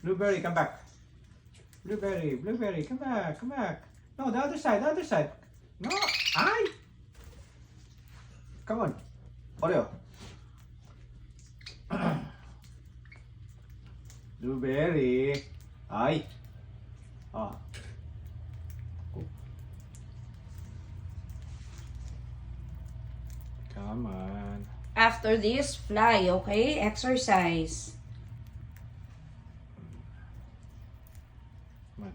Blueberry, come back. Blueberry, come back, come back. No, the other side, the other side. No, ay! Come on. Oreo. Blueberry. Ay. Ah. Come on. After this, fly, okay? Exercise. Come on.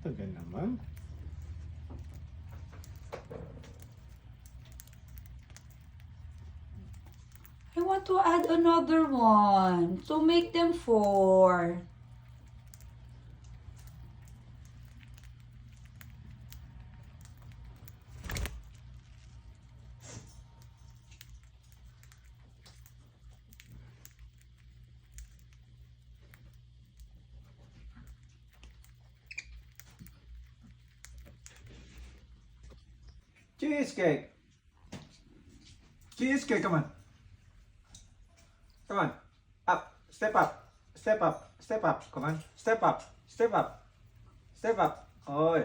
Tagal naman. I want to add another one to make them 4. Cheesecake. Cheesecake, come on. Come on. Up. Step up. Step up. Step up. Come on. Step up. Step up. Step up. Oh.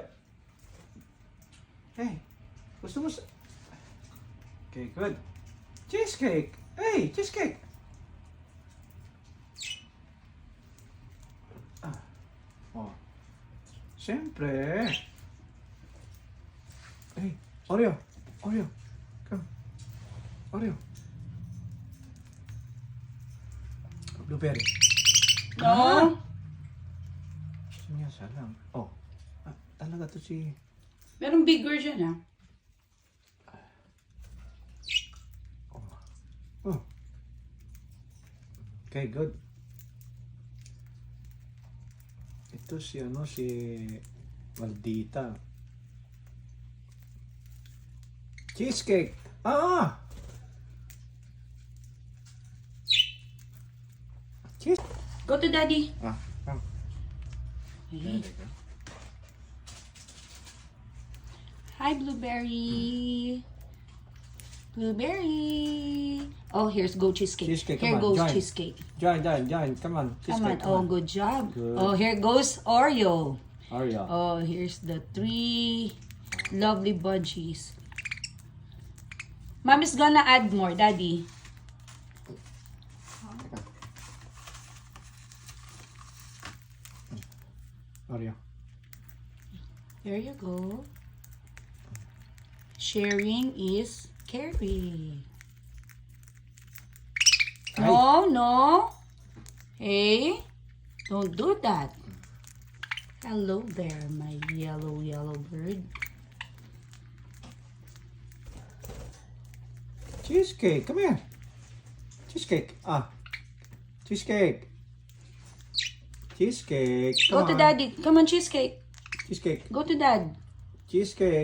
Hey. Gusto mo sa... Okay, good. Cheesecake. Hey, cheesecake. Ah. Oh. Siyempre. Hey, Oreo. Oreo. Come. Oreo. Blueberry. No? Sinyasa lang. Oh. Ah, talaga to si... Merong bigger dyan, ah. Oh. Okay, good. Ito si ano, si Maldita. Cheesecake. Ah! Cheese. Go to daddy. Ah, come. Okay. Hi, Blueberry. Blueberry. Oh, here's go cheesecake. Cheesecake, Here come on, goes join. cheesecake. Join. Come on. Come on. Cheesecake, Oh, good job. Good. Oh, here goes Oreo. Oreo. Oh, here's the 3 lovely budgies. Mommy's gonna add more, Daddy. Oreo. There you go. Sharing is caring. No, no. Hey, don't do that. Hello there, my yellow bird. Cheesecake, come here. Cheesecake. Ah. Cheesecake. Cheesecake. Go to Daddy. Come on, cheesecake. Cheesecake. Go to Dad. Cheesecake.